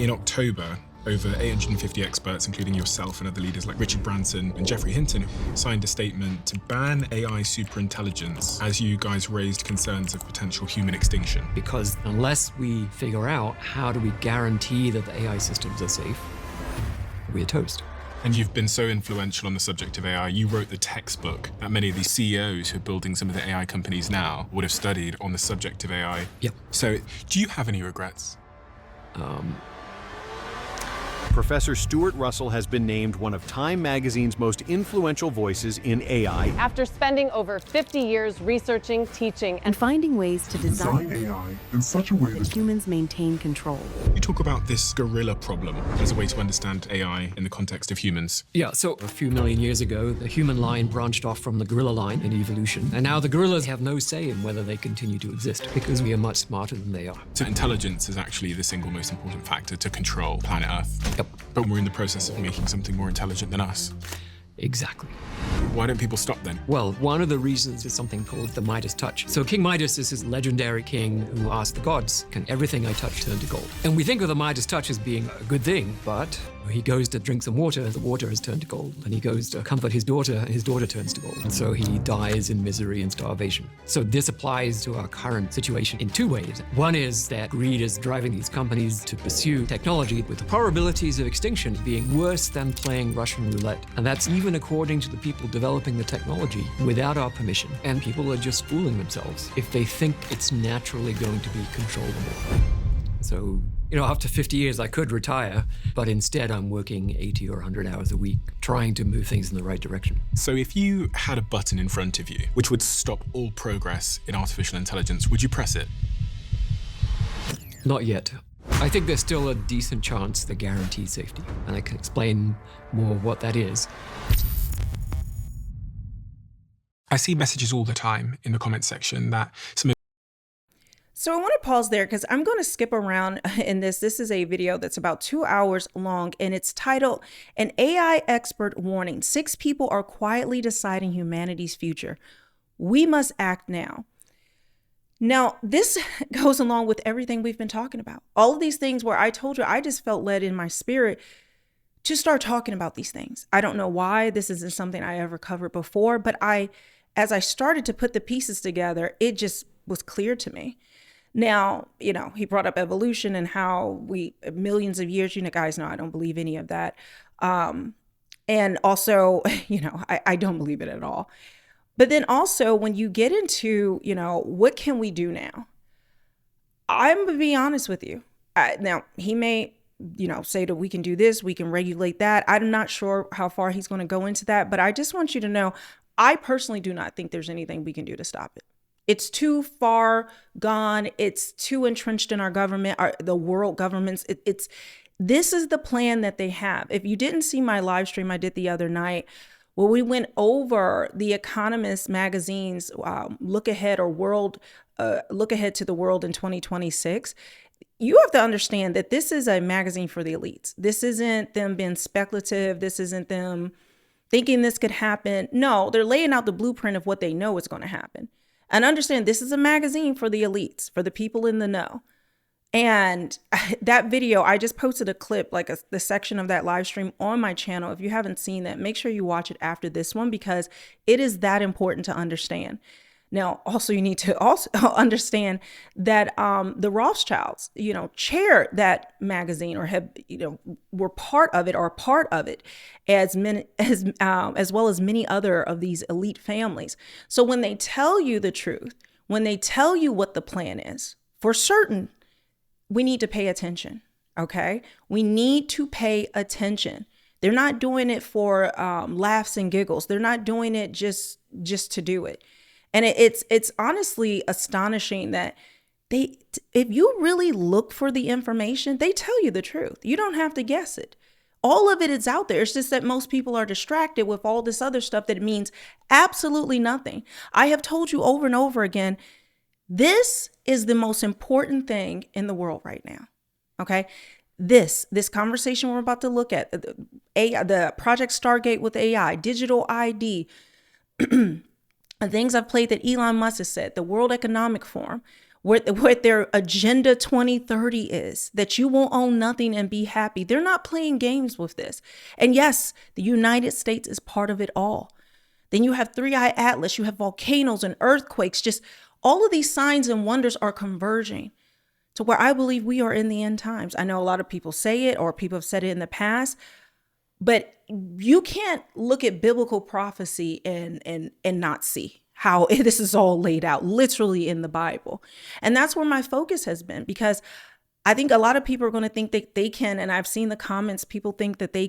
In October, over 850 experts, including yourself and other leaders like Richard Branson and Geoffrey Hinton, signed a statement to ban AI superintelligence as you guys raised concerns of potential human extinction. Because unless we figure out how do we guarantee that the AI systems are safe, we're toast. And you've been so influential on the subject of AI, you wrote the textbook that many of these CEOs who are building some of the AI companies now would have studied on the subject of AI. Yep. So do you have any regrets? Professor Stuart Russell has been named one of Time magazine's most influential voices in AI. After spending over 50 years researching, teaching, and finding ways to design AI in such a way that humans maintain control. You talk about this gorilla problem as a way to understand AI in the context of humans. Yeah, so a few million years ago, the human line branched off from the gorilla line in evolution. And now the gorillas have no say in whether they continue to exist because we are much smarter than they are. So intelligence is actually the single most important factor to control planet Earth. Yep. But we're in the process of making something more intelligent than us. Exactly. Why don't people stop then? Well, one of the reasons is something called the Midas touch. So King Midas is this legendary king who asked the gods, can everything I touch turn to gold? And we think of the Midas touch as being a good thing, but he goes to drink some water, the water has turned to gold. And he goes to comfort his daughter, and his daughter turns to gold. And so he dies in misery and starvation. So this applies to our current situation in two ways. One is that greed is driving these companies to pursue technology with the probabilities of extinction being worse than playing Russian roulette. And that's even according to the people developing the technology without our permission. And people are just fooling themselves if they think it's naturally going to be controllable. So, after 50 years, I could retire, but instead I'm working 80 or 100 hours a week, trying to move things in the right direction. So if you had a button in front of you, which would stop all progress in artificial intelligence, would you press it? Not yet. I think there's still a decent chance that guarantees safety, and I can explain more what that is. I see messages all the time in the comments section that some So I want to pause there because I'm going to skip around in this. This is a video that's about 2 hours long, and it's titled, "An AI Expert Warning. 6 people are quietly deciding humanity's future. We must act now." Now, this goes along with everything we've been talking about. All of these things where I told you, I just felt led in my spirit to start talking about these things. I don't know why. This isn't something I ever covered before, but as I started to put the pieces together, it just was clear to me. Now, he brought up evolution and how millions of years, guys know I don't believe any of that. And also, I don't believe it at all. But then also when you get into, what can we do now? I'm going to be honest with you. Now, he may, say that we can do this, we can regulate that. I'm not sure how far he's going to go into that, but I just want you to know, I personally do not think there's anything we can do to stop it. It's too far gone. It's too entrenched in our government, the world governments. This is the plan that they have. If you didn't see my live stream I did the other night, where we went over the Economist magazine's look ahead to the world in 2026, you have to understand that this is a magazine for the elites. This isn't them being speculative. This isn't them thinking this could happen. No, they're laying out the blueprint of what they know is going to happen. And understand, this is a magazine for the elites, for the people in the know. And that video, I just posted a clip, like the section of that live stream on my channel. If you haven't seen that, make sure you watch it after this one, because it is that important to understand. Now, also, you need to also understand that the Rothschilds, chair that magazine, or have, were part of it, or part of it, as well as many other of these elite families. So when they tell you the truth, when they tell you what the plan is, for certain, we need to pay attention. Okay, we need to pay attention. They're not doing it for laughs and giggles. They're not doing it just to do it. And it's honestly astonishing that if you really look for the information, they tell you the truth. You don't have to guess it. All of it is out there. It's just that most people are distracted with all this other stuff that means absolutely nothing. I have told you over and over again, this is the most important thing in the world right now. Okay. This conversation we're about to look at, the Project Stargate with AI, digital ID, the things I've played that Elon Musk has said, the World Economic Forum, what their agenda 2030 is, that you won't own nothing and be happy. They're not playing games with this. And yes, the United States is part of it all. Then you have Three-Eye Atlas, you have volcanoes and earthquakes. Just all of these signs and wonders are converging to where I believe we are in the end times. I know a lot of people say it, or people have said it in the past, but you can't look at biblical prophecy and not see how this is all laid out literally in the Bible. And that's where my focus has been, because I think a lot of people are going to think that they can, and I've seen the comments, people think that they're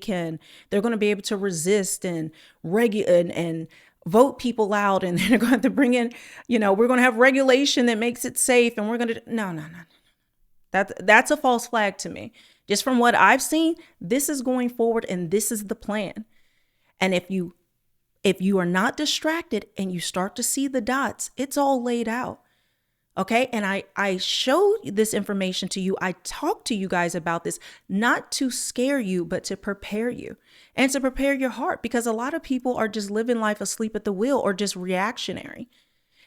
going to be able to resist and and vote people out, and they're going to have to bring in, we're going to have regulation that makes it safe, and we're going to, no. That's a false flag to me. Just from what I've seen, this is going forward, and this is the plan. And if you are not distracted and you start to see the dots, it's all laid out. Okay. And I show this information to you. I talk to you guys about this, not to scare you, but to prepare you and to prepare your heart, because a lot of people are just living life asleep at the wheel or just reactionary.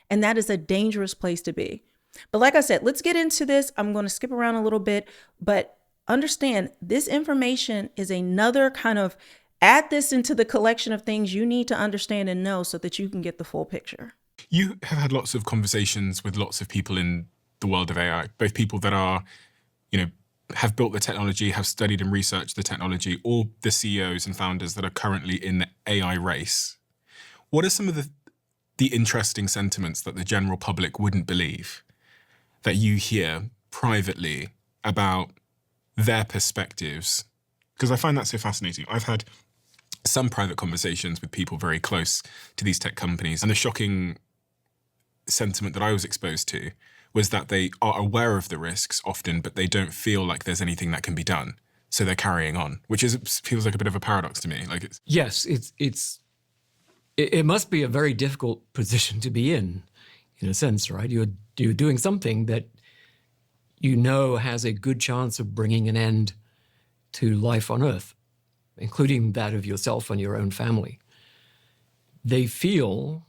And that is a dangerous place to be. But like I said, let's get into this. I'm going to skip around a little bit, but understand this information is another kind of add this into the collection of things you need to understand and know so that you can get the full picture. You have had lots of conversations with lots of people in the world of AI, both people that are, have built the technology, have studied and researched the technology, or the CEOs and founders that are currently in the AI race. What are some of the interesting sentiments that the general public wouldn't believe that you hear privately about their perspectives? Because I find that so fascinating. I've had some private conversations with people very close to these tech companies, and the shocking sentiment that I was exposed to was that they are aware of the risks often, but they don't feel like there's anything that can be done. So they're carrying on, which feels like a bit of a paradox to me. Yes, it must be a very difficult position to be in a sense, right? You're doing something that has a good chance of bringing an end to life on Earth, including that of yourself and your own family. They feel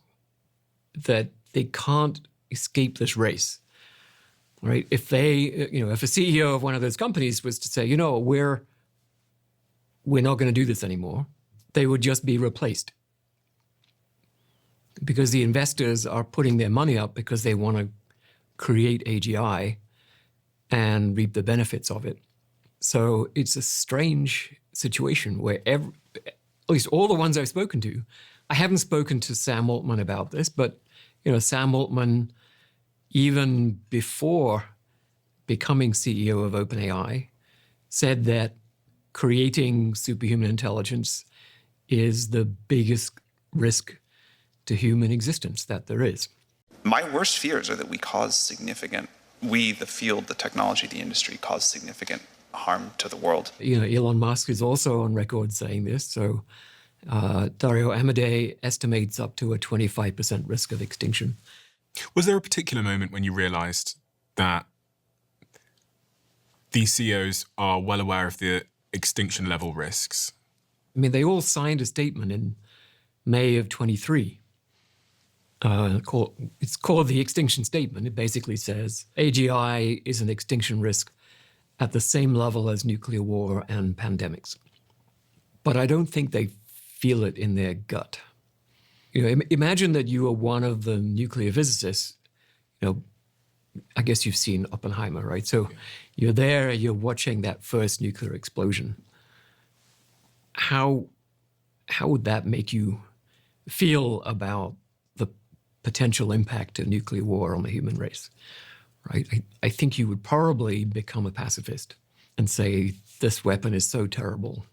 that they can't escape this race, right? If if a CEO of one of those companies was to say, we're not going to do this anymore, they would just be replaced. Because the investors are putting their money up because they want to create AGI and reap the benefits of it. So it's a strange situation where at least all the ones I've spoken to, I haven't spoken to Sam Altman about this, but Sam Altman, even before becoming CEO of OpenAI, said that creating superhuman intelligence is the biggest risk to human existence that there is. My worst fears are that the field, the technology, the industry, cause significant harm to the world. Elon Musk is also on record saying this. So Dario Amodei estimates up to a 25% risk of extinction. Was there a particular moment when you realized that these CEOs are well aware of the extinction level risks? I mean, they all signed a statement in May of 23. It's called the Extinction Statement. It basically says AGI is an extinction risk at the same level as nuclear war and pandemics. But I don't think they feel it in their gut. Imagine that you are one of the nuclear physicists. I guess you've seen Oppenheimer, right? So you're there, you're watching that first nuclear explosion. How would that make you feel about the potential impact of nuclear war on the human race, right? I think you would probably become a pacifist and say, this weapon is so terrible,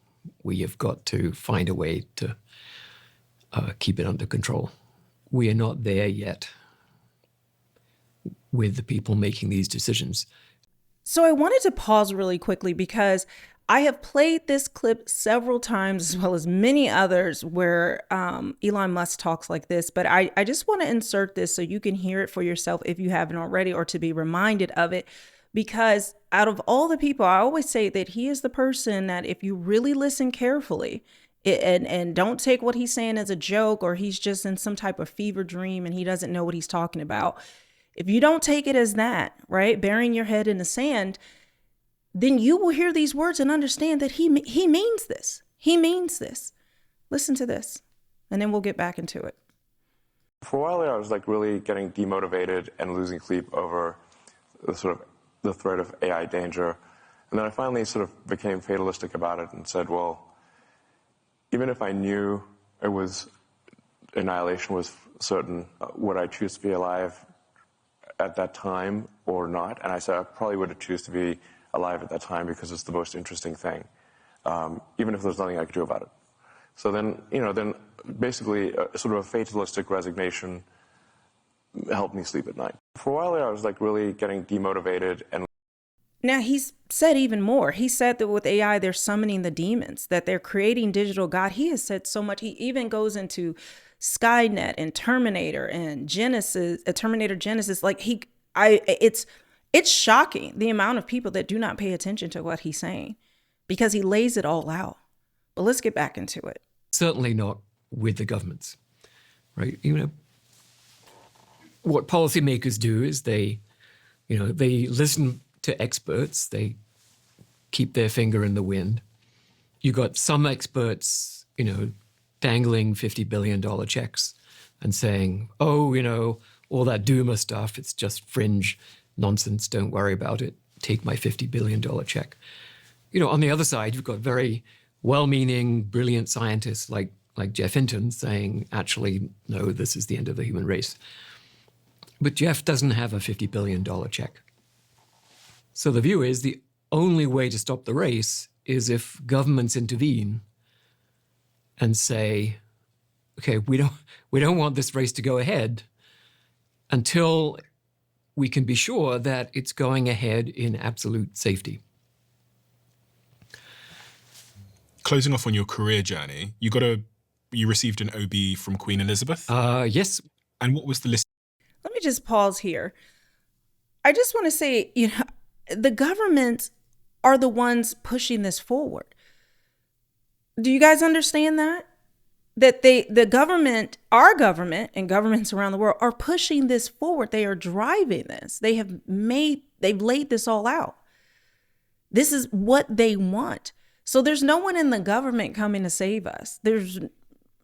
we have got to find a way to keep it under control. We are not there yet with the people making these decisions. So I wanted to pause really quickly because I have played this clip several times, as well as many others where Elon Musk talks like this, but I just want to insert this so you can hear it for yourself if you haven't already, or to be reminded of it. Because out of all the people, I always say that he is the person that if you really listen carefully and don't take what he's saying as a joke, or he's just in some type of fever dream and he doesn't know what he's talking about, if you don't take it as that, right, burying your head in the sand, then you will hear these words and understand that he means this. He means this. Listen to this, and then we'll get back into it. For a while there, I was like really getting demotivated and losing sleep over the threat of AI danger. And then I finally sort of became fatalistic about it and said, well, even if I knew it was annihilation was certain, would I choose to be alive at that time or not? And I said I probably would choose to be alive at that time because it's the most interesting thing, even if there's nothing I could do about it. So then, then basically sort of a fatalistic resignation helped me sleep at night. For a while there, I was like really getting demotivated. And now he's said even more. He said that with AI, they're summoning the demons, that they're creating digital God. He has said so much. He even goes into Skynet and Terminator and Terminator Genesis. Like it's shocking the amount of people that do not pay attention to what he's saying because he lays it all out. But let's get back into it. Certainly not with the governments, right? What policymakers do is they listen to experts. They keep their finger in the wind. You got some experts, dangling $50 billion checks and saying, oh, all that doomer stuff, it's just fringe nonsense. Don't worry about it. Take my $50 billion check. On the other side, you've got very well-meaning, brilliant scientists like Jeff Hinton saying, actually, no, this is the end of the human race. But Jeff doesn't have a $50 billion check. So the view is the only way to stop the race is if governments intervene and say, okay, we don't want this race to go ahead until we can be sure that it's going ahead in absolute safety. Closing off on your career journey, you received an OB from Queen Elizabeth? Yes. And what was the list? Let me just pause here. I just want to say, the government are the ones pushing this forward. Do you guys understand that? That the government, our government and governments around the world are pushing this forward. They are driving this. They've laid this all out. This is what they want. So there's no one in the government coming to save us. There's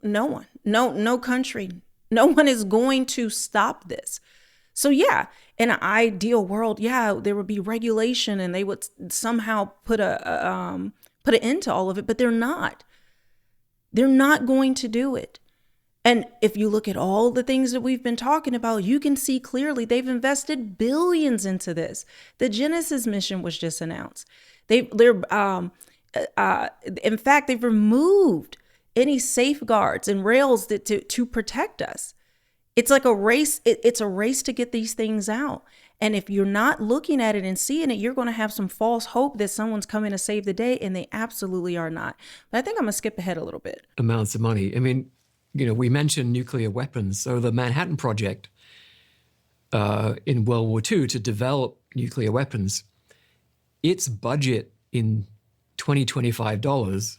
no one, no country. No one is going to stop this. So yeah, in an ideal world, there would be regulation and they would somehow put an end to all of it, but they're not. They're not going to do it. And if you look at all the things that we've been talking about, you can see clearly they've invested billions into this. The Genesis mission was just announced. In fact, they've removed any safeguards and rails to protect us. It's like a race. It's a race to get these things out. And if you're not looking at it and seeing it, you're going to have some false hope that someone's coming to save the day, and they absolutely are not. But I think I'm going to skip ahead a little bit. Amounts of money. I mean, we mentioned nuclear weapons. So the Manhattan Project in World War II to develop nuclear weapons, its budget in 2025 dollars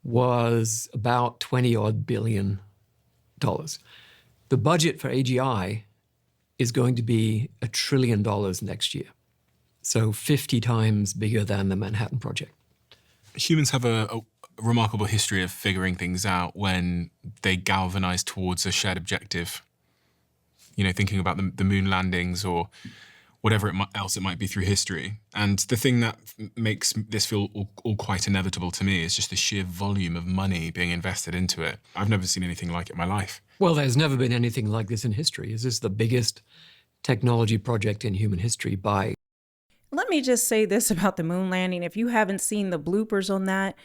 was about $20 billion. The budget for AGI is going to be $1 trillion next year. So 50 times bigger than the Manhattan Project. Humans have a remarkable history of figuring things out when they galvanize towards a shared objective. Thinking about the moon landings or whatever else it might be through history. And the thing that makes this feel all quite inevitable to me is just the sheer volume of money being invested into it. I've never seen anything like it in my life. Well, there's never been anything like this in history. Is this the biggest technology project in human history by... Let me just say this about the moon landing. If you haven't seen the bloopers on that,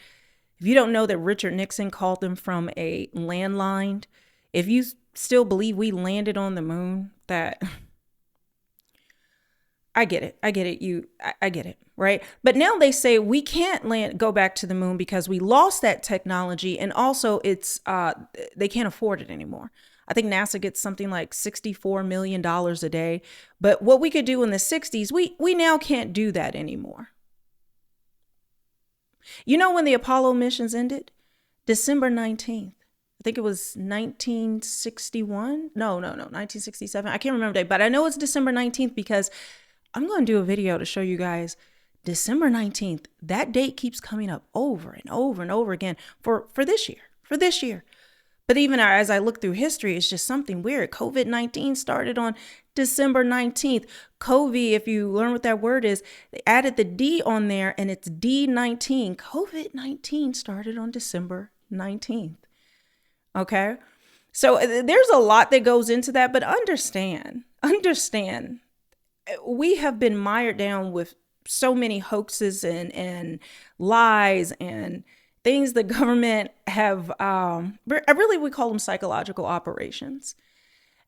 if you don't know that Richard Nixon called them from a landline, if you still believe we landed on the moon, that... I get it. I get it. Right. But now they say we can't go back to the moon because we lost that technology. And also they can't afford it anymore. I think NASA gets something like $64 million a day. But what we could do in the 60s, we now can't do that anymore. When the Apollo missions ended? December 19th. I think it was 1961. No, 1967. I can't remember the date, but I know it's December 19th because I'm going to do a video to show you guys December 19th. That date keeps coming up over and over and over again for this year. But even as I look through history, it's just something weird. COVID-19 started on December 19th. COVID, if you learn what that word is, they added the D on there and it's D19. COVID-19 started on December 19th. Okay? So there's a lot that goes into that, but understand, we have been mired down with so many hoaxes and lies and things the government have, we call them psychological operations.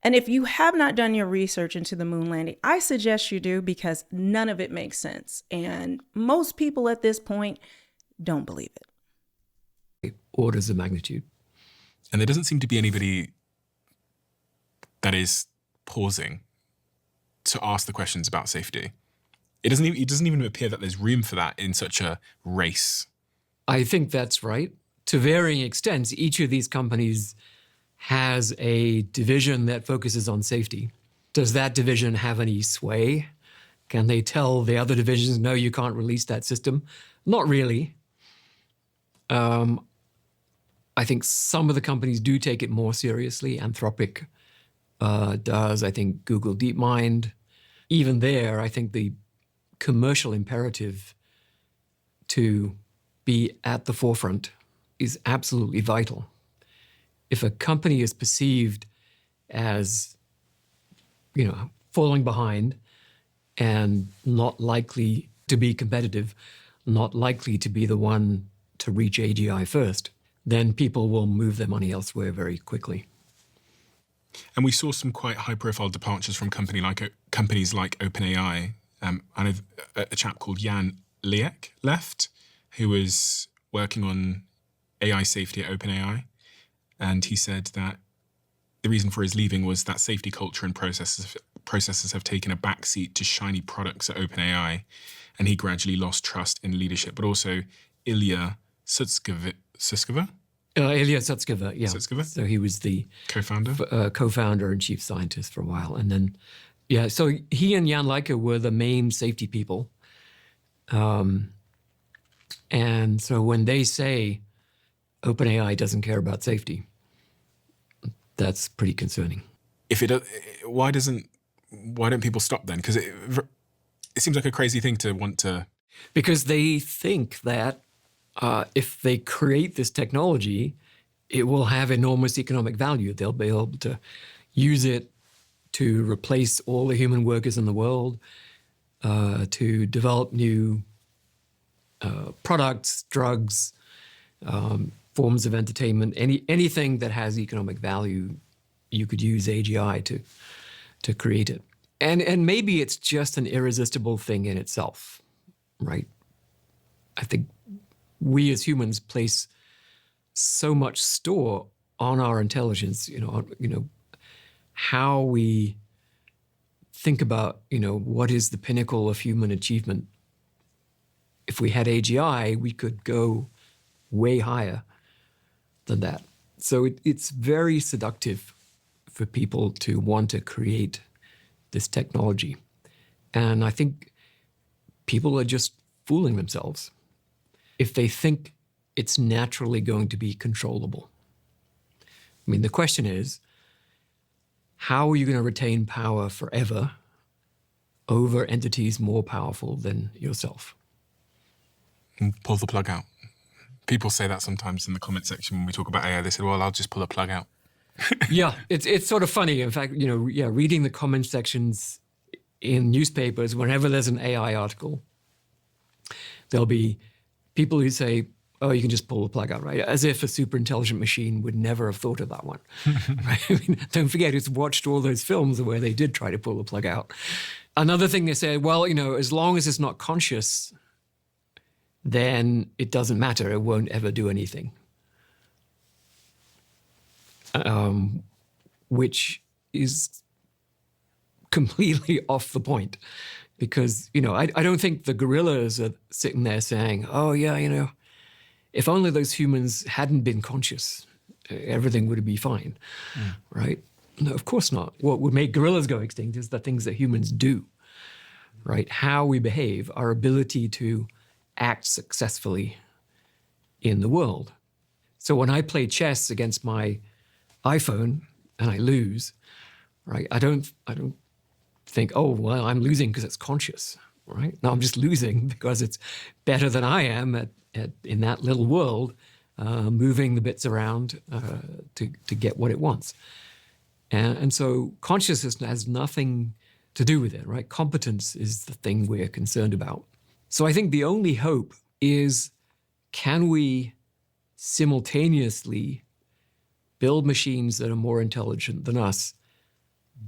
And if you have not done your research into the moon landing, I suggest you do because none of it makes sense. And most people at this point don't believe it. Orders of magnitude. And there doesn't seem to be anybody that is pausing to ask the questions about safety. It doesn't even appear that there's room for that in such a race. I think that's right. To varying extents, each of these companies has a division that focuses on safety. Does that division have any sway? Can they tell the other divisions, no, you can't release that system? Not really. I think some of the companies do take it more seriously. Anthropic does. I think Google DeepMind. Even there, I think the commercial imperative to be at the forefront is absolutely vital. If a company is perceived as, falling behind and not likely to be competitive, not likely to be the one to reach AGI first, then people will move their money elsewhere very quickly. And we saw some quite high-profile departures from companies like OpenAI. I know a chap called Jan Leek left, who was working on AI safety at OpenAI. And he said that the reason for his leaving was that safety culture and processes have taken a backseat to shiny products at OpenAI. And he gradually lost trust in leadership. But also Ilya Sutskever? Ilya Sutskever, yeah. Sutskever? So he was the co-founder and chief scientist for a while. And then, so he and Jan Leek were the main safety people. And so when they say OpenAI doesn't care about safety, that's pretty concerning. Why don't people stop then? Because it seems like a crazy thing to want to. Because they think that if they create this technology, it will have enormous economic value. They'll be able to use it to replace all the human workers in the world, to develop new products, drugs, forms of entertainment, anything that has economic value, you could use AGI to create it. And maybe it's just an irresistible thing in itself, right? I think we as humans place so much store on our intelligence, how we think about, what is the pinnacle of human achievement. If we had AGI, we could go way higher than that. So it's very seductive for people to want to create this technology. And I think people are just fooling themselves if they think it's naturally going to be controllable. I mean, the question is, how are you going to retain power forever over entities more powerful than yourself? Pull the plug out. People say that sometimes in the comment section when we talk about AI. They say, well, I'll just pull a plug out. Yeah, it's sort of funny. In fact, reading the comment sections in newspapers, whenever there's an AI article, there'll be people who say, oh, you can just pull the plug out, right? As if a super intelligent machine would never have thought of that one. Right? I mean, don't forget, it's watched all those films where they did try to pull the plug out. Another thing they say, well, as long as it's not conscious, then it doesn't matter. It won't ever do anything. Which is completely off the point. Because, I don't think the gorillas are sitting there saying, oh, yeah, if only those humans hadn't been conscious, everything would be fine, right? No, of course not. What would make gorillas go extinct is the things that humans do, right? How we behave, our ability to act successfully in the world. So when I play chess against my iPhone and I lose, right? I don't think, oh, well, I'm losing because it's conscious, right? No, I'm just losing because it's better than I am at in that little world, moving the bits around to get what it wants. And so consciousness has nothing to do with it, right? Competence is the thing we're concerned about. So I think the only hope is, can we simultaneously build machines that are more intelligent than us,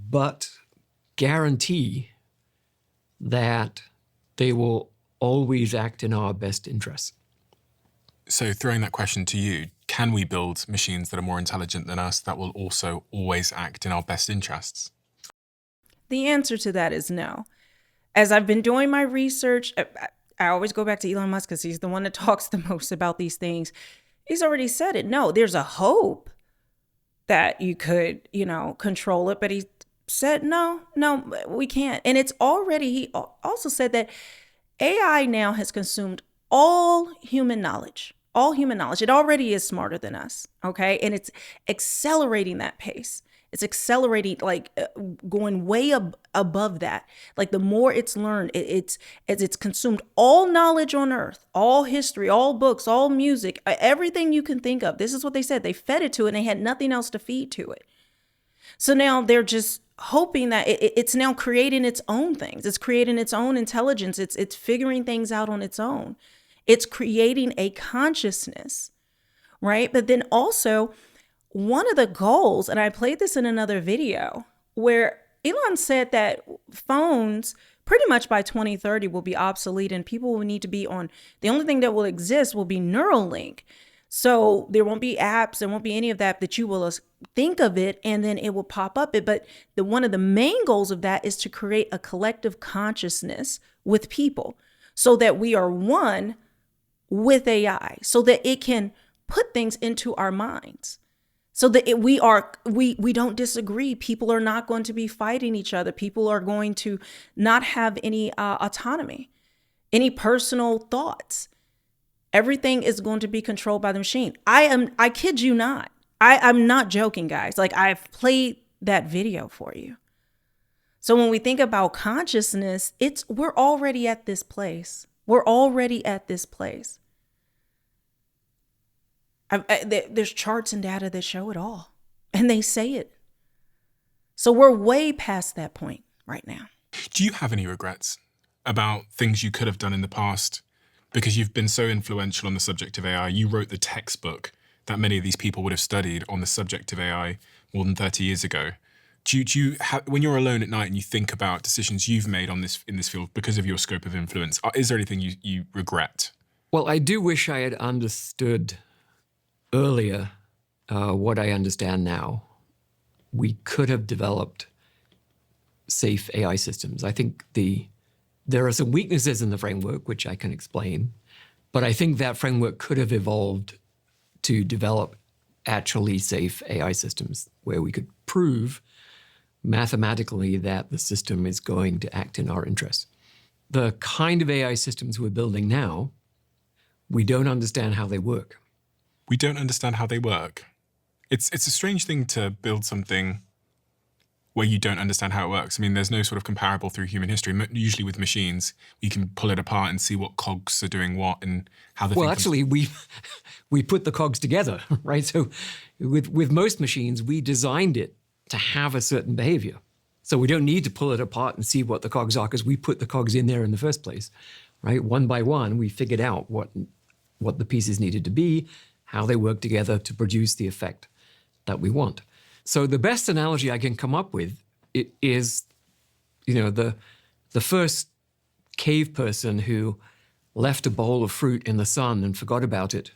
but guarantee that they will always act in our best interests? So throwing that question to you, can we build machines that are more intelligent than us that will also always act in our best interests? The answer to that is no. As I've been doing my research, I always go back to Elon Musk because he's the one that talks the most about these things. He's already said it. No, there's a hope that you could, control it. But he said, no, we can't. And it's already, he also said that AI now has consumed all human knowledge. All human knowledge. It already is smarter than us, okay? And it's accelerating that pace. It's accelerating, going way above that. Like the more it's learned, it's consumed all knowledge on earth, all history, all books, all music, everything you can think of. This is what they said. They fed it to it and they had nothing else to feed to it. So now they're just hoping that it's now creating its own things. It's creating its own intelligence. It's figuring things out on its own. It's creating a consciousness, right? But then also, one of the goals, and I played this in another video, where Elon said that phones pretty much by 2030 will be obsolete and people will need to be on, the only thing that will exist will be Neuralink. So there won't be apps, there won't be any of that you will think of it and then it will pop up. But one of the main goals of that is to create a collective consciousness with people so that we are one with AI, so that it can put things into our minds. So that we don't disagree. People are not going to be fighting each other. People are going to not have any autonomy, any personal thoughts. Everything is going to be controlled by the machine. I kid you not. I'm not joking, guys. Like, I've played that video for you. So when we think about consciousness, we're already at this place. We're already at this place. There's charts and data that show it all, and they say it. So we're way past that point right now. Do you have any regrets about things you could have done in the past? Because you've been so influential on the subject of AI. You wrote the textbook that many of these people would have studied on the subject of AI more than 30 years ago. Do you have, when you're alone at night and you think about decisions you've made in this field because of your scope of influence, is there anything you regret? Well, I do wish I had understood earlier what I understand now. We could have developed safe AI systems. I think there are some weaknesses in the framework, which I can explain, but I think that framework could have evolved to develop actually safe AI systems where we could prove mathematically that the system is going to act in our interests. The kind of AI systems we're building now, we don't understand how they work. We don't understand how they work. It's a strange thing to build something where you don't understand how it works. I mean, there's no sort of comparable through human history. Usually with machines, you can pull it apart and see what cogs are doing what and how the Well, actually, we put the cogs together, right? So with most machines, we designed it to have a certain behavior. So we don't need to pull it apart and see what the cogs are because we put the cogs in there in the first place, right? One by one, we figured out what the pieces needed to be, how they work together to produce the effect that we want. So the best analogy I can come up with is, the first cave person who left a bowl of fruit in the sun and forgot about it,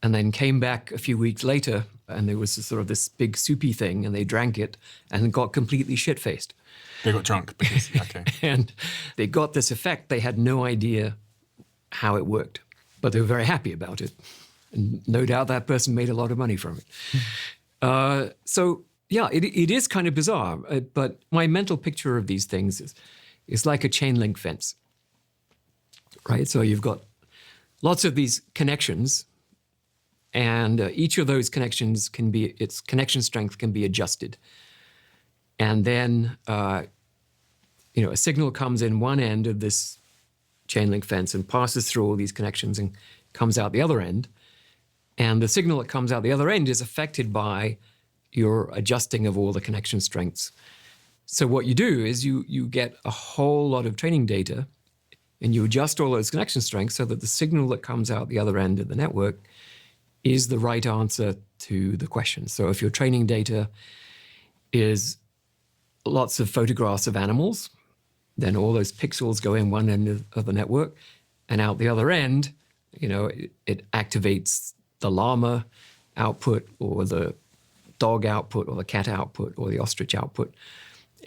and then came back a few weeks later, and there was sort of this big soupy thing, and they drank it and got completely shit-faced. They got drunk because, okay. And they got this effect. They had no idea how it worked, but they were very happy about it. And no doubt that person made a lot of money from it. So yeah, it is kind of bizarre. But my mental picture of these things is like a chain link fence, right? So you've got lots of these connections, and each of those connections its connection strength can be adjusted. And then, a signal comes in one end of this chain link fence and passes through all these connections and comes out the other end. And the signal that comes out the other end is affected by your adjusting of all the connection strengths. So what you do is you get a whole lot of training data and you adjust all those connection strengths so that the signal that comes out the other end of the network is the right answer to the question. So if your training data is lots of photographs of animals, then all those pixels go in one end of the network, and out the other end, it activates the llama output or the dog output or the cat output or the ostrich output.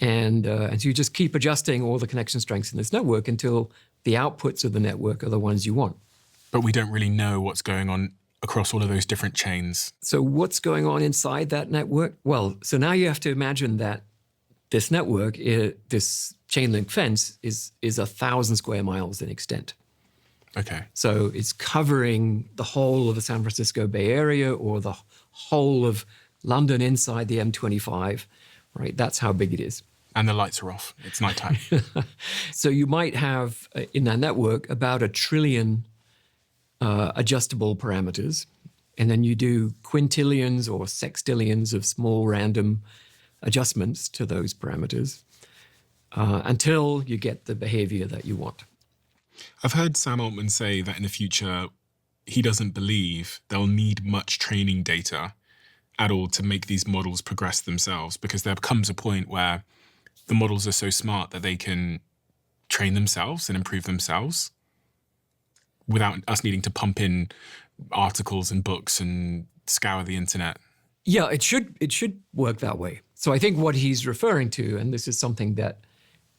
And so you just keep adjusting all the connection strengths in this network until the outputs of the network are the ones you want. But we don't really know what's going on across all of those different chains. So what's going on inside that network? Well, so now you have to imagine that this network, this chain link fence, is 1,000 square miles in extent. Okay. So it's covering the whole of the San Francisco Bay Area or the whole of London inside the M25, right? That's how big it is. And the lights are off. It's nighttime. So you might have in that network about 1 trillion adjustable parameters. And then you do quintillions or sextillions of small random adjustments to those parameters until you get the behavior that you want. I've heard Sam Altman say that in the future, he doesn't believe they'll need much training data at all to make these models progress themselves, because there comes a point where the models are so smart that they can train themselves and improve themselves without us needing to pump in articles and books and scour the internet. Yeah, it should work that way. So I think what he's referring to, and this is something that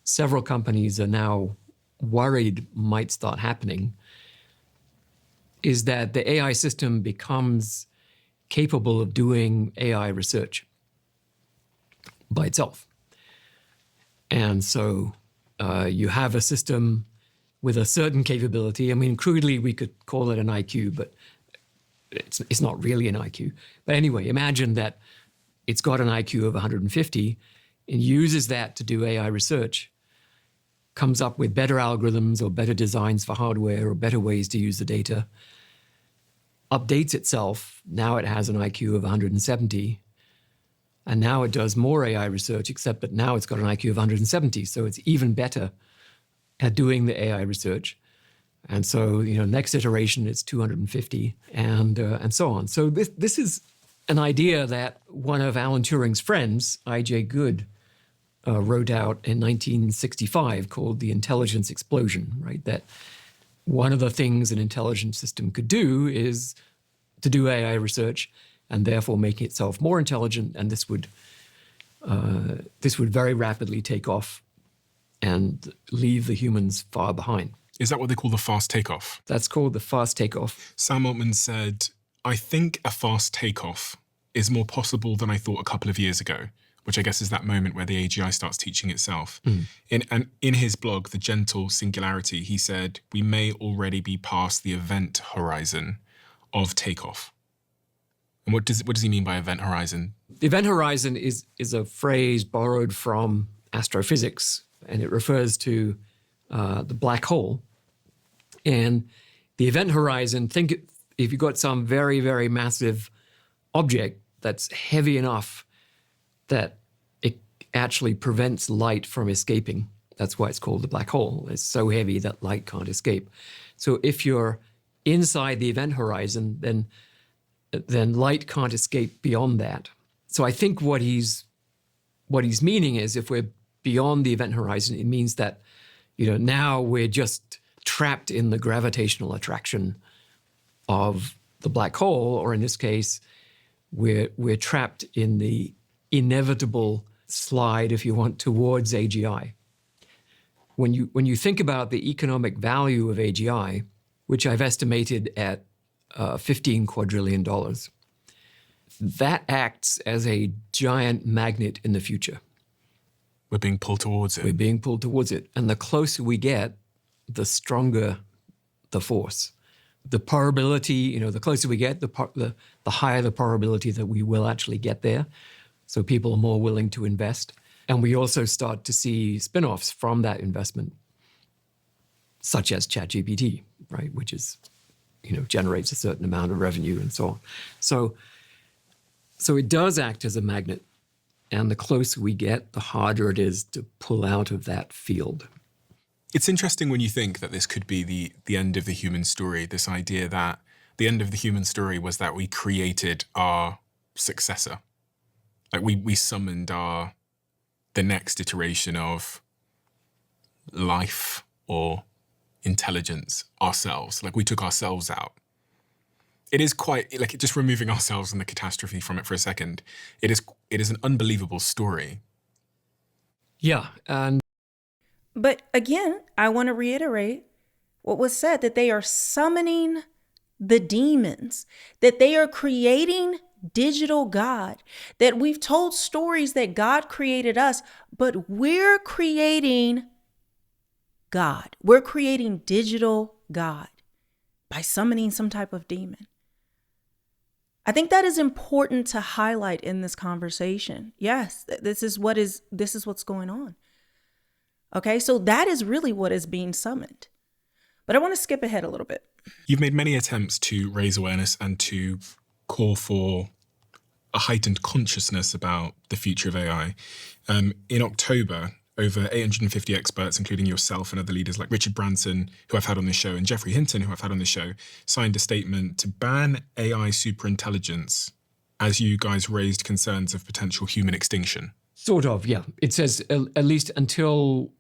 several companies are now worried might start happening, is that the AI system becomes capable of doing AI research by itself. And so you have a system with a certain capability. I mean, crudely, we could call it an IQ, but it's not really an IQ. But anyway, imagine that it's got an IQ of 150 and uses that to do AI research, comes up with better algorithms or better designs for hardware or better ways to use the data, updates itself. Now it has an IQ of 170. And now it does more AI research, except that now it's got an IQ of 170. So it's even better at doing the AI research. And so, next iteration, it's 250 and so on. So this is an idea that one of Alan Turing's friends, I.J. Good, wrote out in 1965 called the intelligence explosion, right? That one of the things an intelligent system could do is to do AI research and therefore make itself more intelligent. And this would very rapidly take off and leave the humans far behind. Is that what they call the fast takeoff? That's called the fast takeoff. Sam Altman said, I think a fast takeoff is more possible than I thought a couple of years ago, which I guess is that moment where the AGI starts teaching itself. In his blog, The Gentle Singularity, he said, we may already be past the event horizon of takeoff. And what does he mean by event horizon? The event horizon is a phrase borrowed from astrophysics, and it refers to the black hole. And the event horizon, think if you've got some very, very massive object that's heavy enough that it actually prevents light from escaping. That's why it's called the black hole. It's so heavy that light can't escape. So if you're inside the event horizon, then light can't escape beyond that. So I think what he's meaning is if we're beyond the event horizon, it means that now we're just trapped in the gravitational attraction of the black hole, or in this case, we're trapped in the inevitable slide, if you want, towards AGI. When you think about the economic value of AGI, which I've estimated at $15 quadrillion. That acts as a giant magnet in the future. We're being pulled towards it. We're being pulled towards it. And the closer we get, the stronger the force. The probability, the closer we get, the higher the probability that we will actually get there. So people are more willing to invest. And we also start to see spin-offs from that investment, such as ChatGPT, right? Which is, generates a certain amount of revenue and so on. So it does act as a magnet. And the closer we get, the harder it is to pull out of that field. It's interesting when you think that this could be the end of the human story, this idea that the end of the human story was that we created our successor. Like we summoned the next iteration of life or intelligence ourselves. Like we took ourselves out. It is quite, like just removing ourselves and the catastrophe from it for a second, it is an unbelievable story. Yeah, and But again, I want to reiterate what was said, that they are summoning the demons, that they are creating digital God, that we've told stories that God created us, but we're creating God. We're creating digital God by summoning some type of demon. I think that is important to highlight in this conversation. Yes, this is what's going on. Okay, so that is really what is being summoned. But I want to skip ahead a little bit. You've made many attempts to raise awareness and to call for a heightened consciousness about the future of AI. In October, over 850 experts, including yourself and other leaders like Richard Branson, who I've had on this show, and Jeffrey Hinton, who I've had on this show, signed a statement to ban AI superintelligence as you guys raised concerns of potential human extinction. sort of, yeah. It says at least until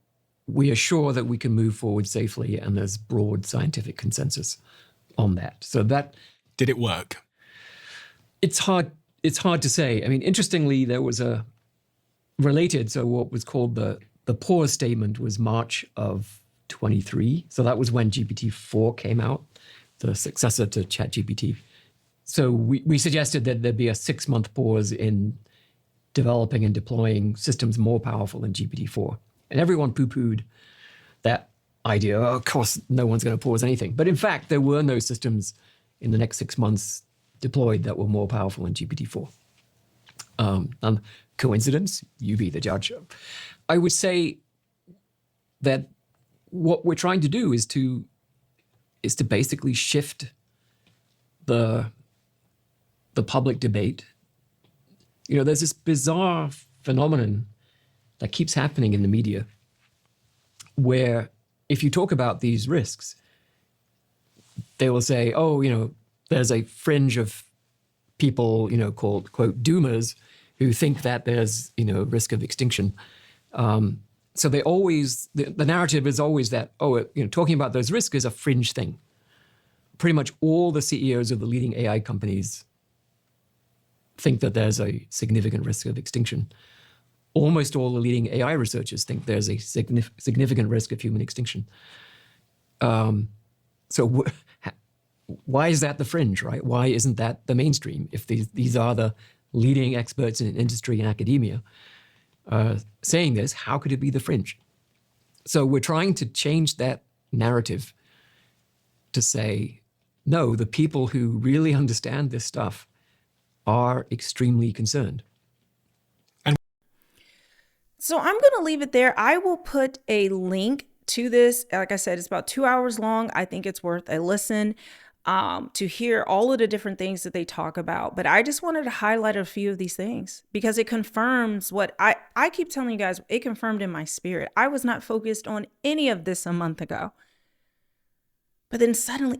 we are sure that we can move forward safely and there's broad scientific consensus on that. So that... Did it work? It's hard to say. I mean, interestingly, there was a related, so what was called the pause statement was March of 23. So that was when GPT-4 came out, the successor to ChatGPT. So we suggested that there'd be a 6-month pause in developing and deploying systems more powerful than GPT-4. And everyone poo-pooed that idea. Oh, of course, no one's going to pause anything. But in fact, there were no systems in the next 6 months deployed that were more powerful than GPT-4. Coincidence? You be the judge. I would say that what we're trying to do is to basically shift the public debate. You know, there's this bizarre phenomenon that keeps happening in the media where if you talk about these risks, they will say, oh, you know, there's a fringe of people, you know, called, quote, doomers who think that there's, you know, risk of extinction. So they always, the narrative is always that, oh, you know, talking about those risks is a fringe thing. Pretty much all the CEOs of the leading AI companies think that there's a significant risk of extinction. Almost all the leading AI researchers think there's a significant risk of human extinction. So why is that the fringe, right? Why isn't that the mainstream? If these are the leading experts in industry and academia saying this, how could it be the fringe? So we're trying to change that narrative to say, no, the people who really understand this stuff are extremely concerned. So I'm going to leave it there. I will put a link to this. Like I said, it's about 2 hours long. I think it's worth a listen to hear all of the different things that they talk about. But I just wanted to highlight a few of these things because it confirms what I keep telling you guys. It confirmed in my spirit. I was not focused on any of this a month ago. But then suddenly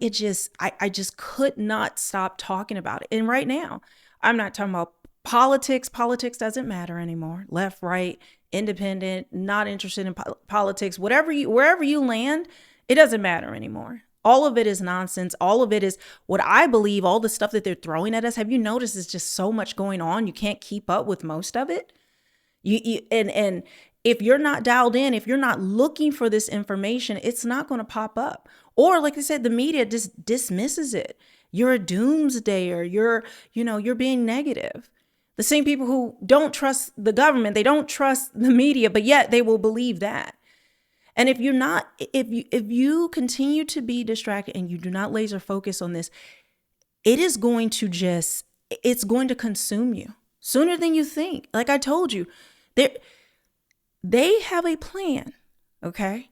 I just could not stop talking about it. And right now, I'm not talking about politics. Politics doesn't matter anymore. Left, right, independent, not interested in politics, wherever you land, it doesn't matter anymore. All of it is nonsense. All of it is what I believe, all the stuff that they're throwing at us. Have you noticed there's just so much going on? You can't keep up with most of it. And if you're not dialed in, if you're not looking for this information, it's not going to pop up. Or like I said, the media just dismisses it. You're a doomsdayer. You're being negative. The same people who don't trust the government, they don't trust the media, but yet they will believe that. And if you continue to be distracted and you do not laser focus on this, it's going to consume you sooner than you think. Like I told you, they have a plan, okay,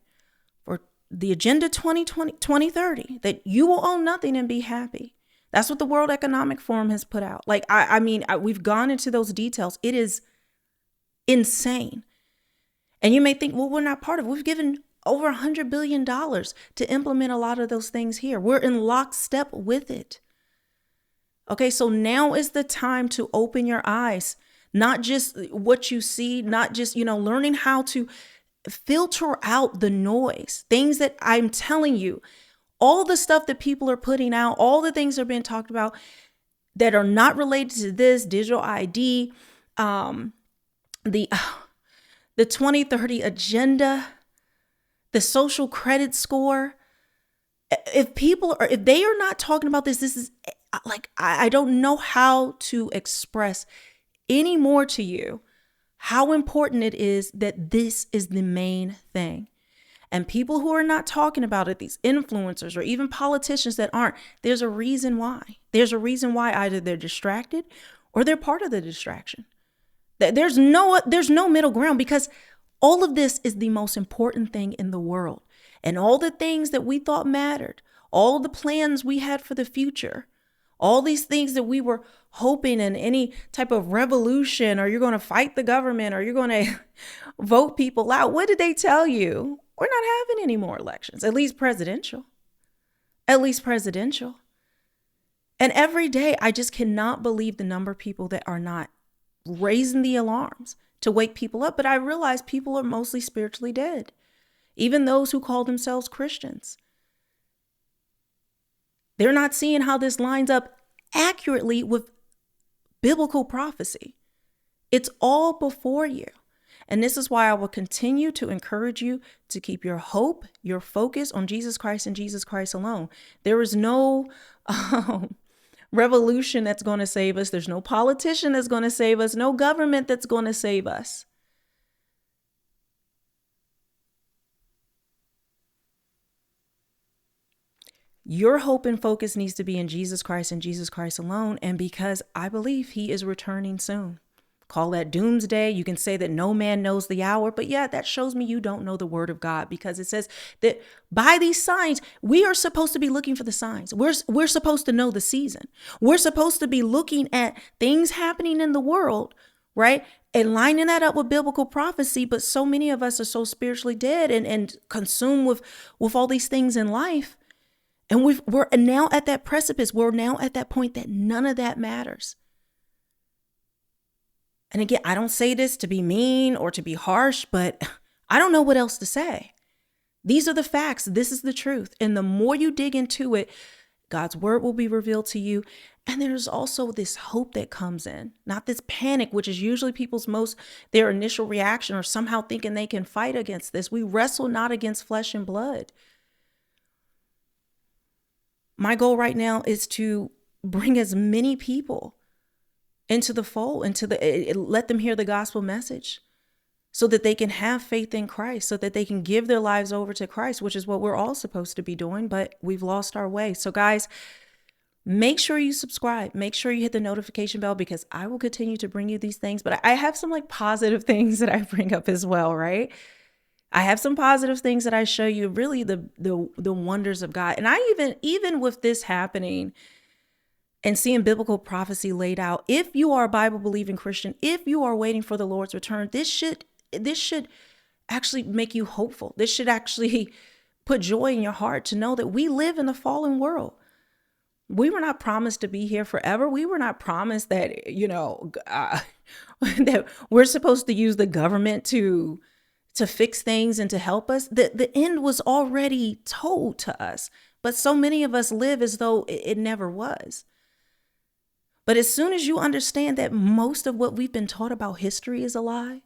for the Agenda 2030, that you will own nothing and be happy. That's what the World Economic Forum has put out. Like, we've gone into those details. It is insane. And you may think, well, we're not part of it. We've given over $100 billion to implement a lot of those things here. We're in lockstep with it. Okay, so now is the time to open your eyes, not just what you see, not just, learning how to filter out the noise, things that I'm telling you, all the stuff that people are putting out, all the things that are being talked about that are not related to this digital ID, the 2030 agenda, the social credit score. If they are not talking about this is like, I don't know how to express any more to you how important it is that this is the main thing. And people who are not talking about it, these influencers or even politicians that aren't, there's a reason why. There's a reason why either they're distracted or they're part of the distraction. There's no middle ground, because all of this is the most important thing in the world. And all the things that we thought mattered, all the plans we had for the future, all these things that we were hoping in any type of revolution, or you're going to fight the government, or you're going to vote people out. What did they tell you? We're not having any more elections, at least presidential. And every day, I just cannot believe the number of people that are not raising the alarms to wake people up. But I realize people are mostly spiritually dead, even those who call themselves Christians. They're not seeing how this lines up accurately with biblical prophecy. It's all before you. And this is why I will continue to encourage you to keep your hope, your focus on Jesus Christ and Jesus Christ alone. There is no revolution that's going to save us. There's no politician that's going to save us. No government that's going to save us. Your hope and focus needs to be in Jesus Christ and Jesus Christ alone. And because I believe he is returning soon. Call that doomsday. You can say that no man knows the hour, but yeah, that shows me you don't know the word of God, because it says that by these signs, we are supposed to be looking for the signs. We're supposed to know the season. We're supposed to be looking at things happening in the world, right? And lining that up with biblical prophecy. But so many of us are so spiritually dead and consumed with all these things in life. And we're now at that precipice. We're now at that point that none of that matters. And again, I don't say this to be mean or to be harsh, but I don't know what else to say. These are the facts. This is the truth. And the more you dig into it, God's word will be revealed to you. And there's also this hope that comes in, not this panic, which is usually their initial reaction, or somehow thinking they can fight against this. We wrestle not against flesh and blood. My goal right now is to bring as many people into the fold, let them hear the gospel message, so that they can have faith in Christ, so that they can give their lives over to Christ, which is what we're all supposed to be doing, but we've lost our way. So guys, make sure you subscribe, make sure you hit the notification bell, because I will continue to bring you these things. But I have some positive things that I bring up as well, right? I have some positive things that I show you, really the wonders of God. And I even with this happening and seeing biblical prophecy laid out, if you are a Bible believing Christian, if you are waiting for the Lord's return, this should actually make you hopeful. This should actually put joy in your heart to know that we live in a fallen world. We were not promised to be here forever. We were not promised that, that we're supposed to use the government to fix things and to help us. The end was already told to us, but so many of us live as though it never was. But as soon as you understand that most of what we've been taught about history is a lie,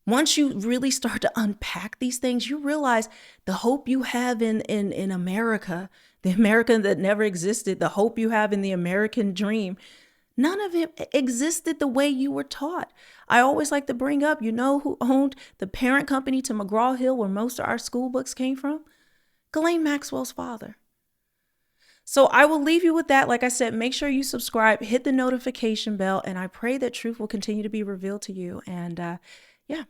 once you really start to unpack these things, you realize the hope you have in America, the America that never existed, the hope you have in the American dream. None of it existed the way you were taught. I always like to bring up, you know who owned the parent company to McGraw-Hill, where most of our school books came from? Ghislaine Maxwell's father. So I will leave you with that. Like I said, make sure you subscribe, hit the notification bell, and I pray that truth will continue to be revealed to you. And yeah,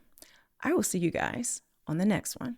I will see you guys on the next one.